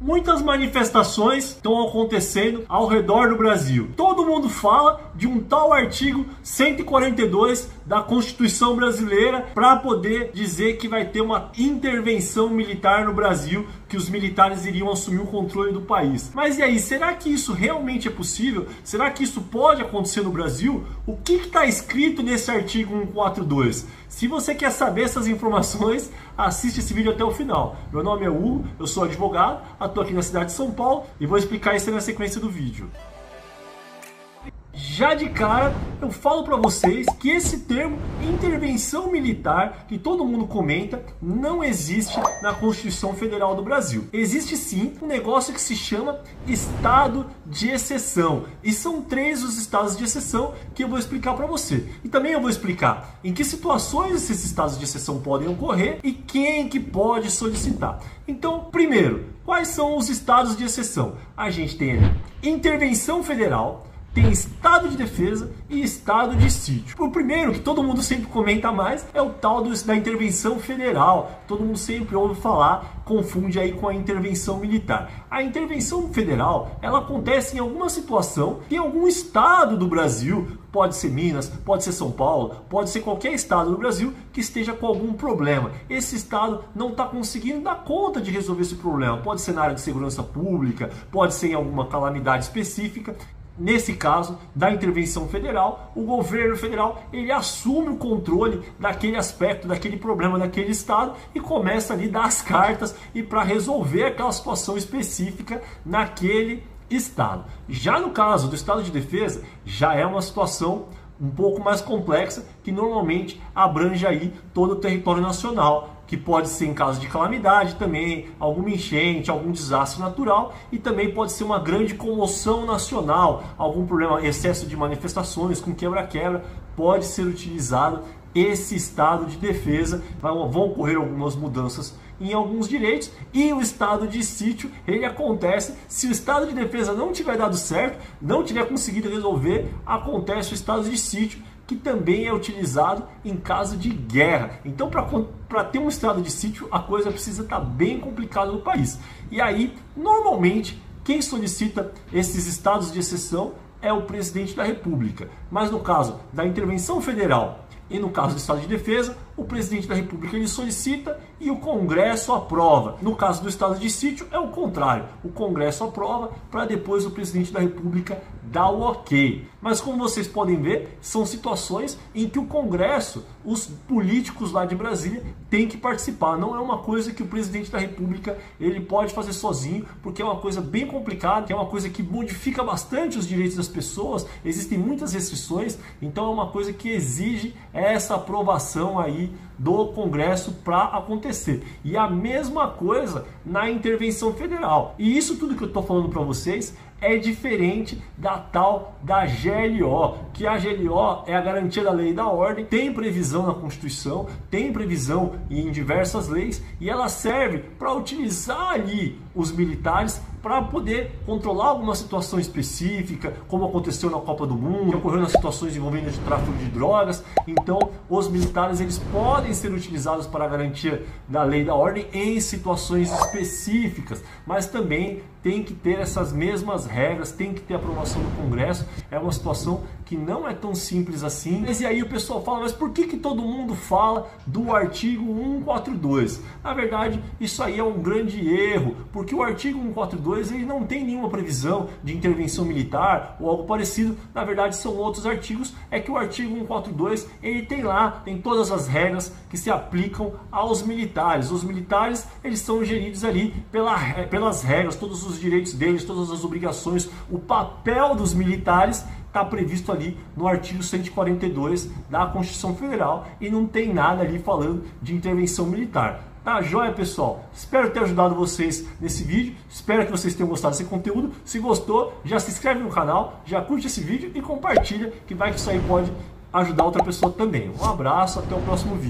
Muitas manifestações estão acontecendo ao redor do Brasil. Todo mundo fala de um tal artigo 142 da Constituição brasileira para poder dizer que vai ter uma intervenção militar no Brasil, que os militares iriam assumir o controle do país. Mas e aí, será que isso realmente é possível? Será que isso pode acontecer no Brasil? O que está escrito nesse artigo 142? Se você quer saber essas informações, assiste esse vídeo até o final. Meu nome é Hugo, eu sou advogado, estou aqui na cidade de São Paulo e vou explicar isso na sequência do vídeo. Já de cara, eu falo para vocês que esse termo intervenção militar, que todo mundo comenta, não existe na Constituição Federal do Brasil. Existe sim um negócio que se chama estado de exceção. E são 3 os estados de exceção que eu vou explicar para você. E também eu vou explicar em que situações esses estados de exceção podem ocorrer e quem que pode solicitar. Então, primeiro, quais são os estados de exceção? A gente tem ali intervenção federal, tem estado de defesa e estado de sítio. O primeiro, que todo mundo sempre comenta mais, é o tal da intervenção federal. Todo mundo sempre ouve falar, confunde aí com a intervenção militar. A intervenção federal, ela acontece em alguma situação em algum estado do Brasil, pode ser Minas, pode ser São Paulo, pode ser qualquer estado do Brasil que esteja com algum problema. Esse estado não está conseguindo dar conta de resolver esse problema. Pode ser na área de segurança pública, pode ser em alguma calamidade específica. Nesse caso da intervenção federal, o governo federal ele assume o controle daquele aspecto, daquele problema daquele estado e começa ali a dar as cartas e para resolver aquela situação específica naquele estado. Já no caso do estado de defesa, já é uma situação um pouco mais complexa, que normalmente abrange aí todo o território nacional, que pode ser em caso de calamidade também, alguma enchente, algum desastre natural, e também pode ser uma grande comoção nacional, algum problema, excesso de manifestações com quebra-quebra, pode ser utilizado esse estado de defesa. Vão ocorrer algumas mudanças em alguns direitos, e o estado de sítio ele acontece se o estado de defesa não tiver dado certo, não tiver conseguido resolver, acontece o estado de sítio, que também é utilizado em caso de guerra. Então, para ter um estado de sítio, a coisa precisa estar bem complicada no país. E aí, normalmente, quem solicita esses estados de exceção é o presidente da República. Mas no caso da intervenção federal e no caso do estado de defesa, o presidente da República ele solicita e o Congresso aprova. No caso do estado de sítio é o contrário. O Congresso aprova para depois o presidente da República dar o ok. Mas como vocês podem ver, são situações em que o Congresso, os políticos lá de Brasília, têm que participar. Não é uma coisa que o presidente da República ele pode fazer sozinho, porque é uma coisa bem complicada, é uma coisa que modifica bastante os direitos das pessoas, existem muitas restrições, então é uma coisa que exige essa aprovação aí do Congresso para acontecer. E a mesma coisa na intervenção federal. E isso tudo que eu estou falando para vocês é diferente da tal da GLO, que a GLO é a garantia da lei e da ordem, tem previsão na Constituição, tem previsão em diversas leis, e ela serve para utilizar ali os militares para poder controlar alguma situação específica, como aconteceu na Copa do Mundo, ocorreu nas situações envolvendo de tráfico de drogas. Então, os militares eles podem ser utilizados para a garantia da lei e da ordem em situações específicas, mas também tem que ter essas mesmas regras, tem que ter aprovação do Congresso. É uma situação que não é tão simples assim. Mas e aí o pessoal fala, mas por que todo mundo fala do artigo 142? Na verdade, isso aí é um grande erro, porque o artigo 142 ele não tem nenhuma previsão de intervenção militar ou algo parecido. Na verdade, são outros artigos. É que o artigo 142 ele tem lá, tem todas as regras que se aplicam aos militares. Os militares eles são geridos ali pelas regras, todos os direitos deles, todas as obrigações, o papel dos militares está previsto ali no artigo 142 da Constituição Federal e não tem nada ali falando de intervenção militar. Tá joia, pessoal? Espero ter ajudado vocês nesse vídeo, espero que vocês tenham gostado desse conteúdo. Se gostou, já se inscreve no canal, já curte esse vídeo e compartilha, que vai que isso aí pode ajudar outra pessoa também. Um abraço, até o próximo vídeo.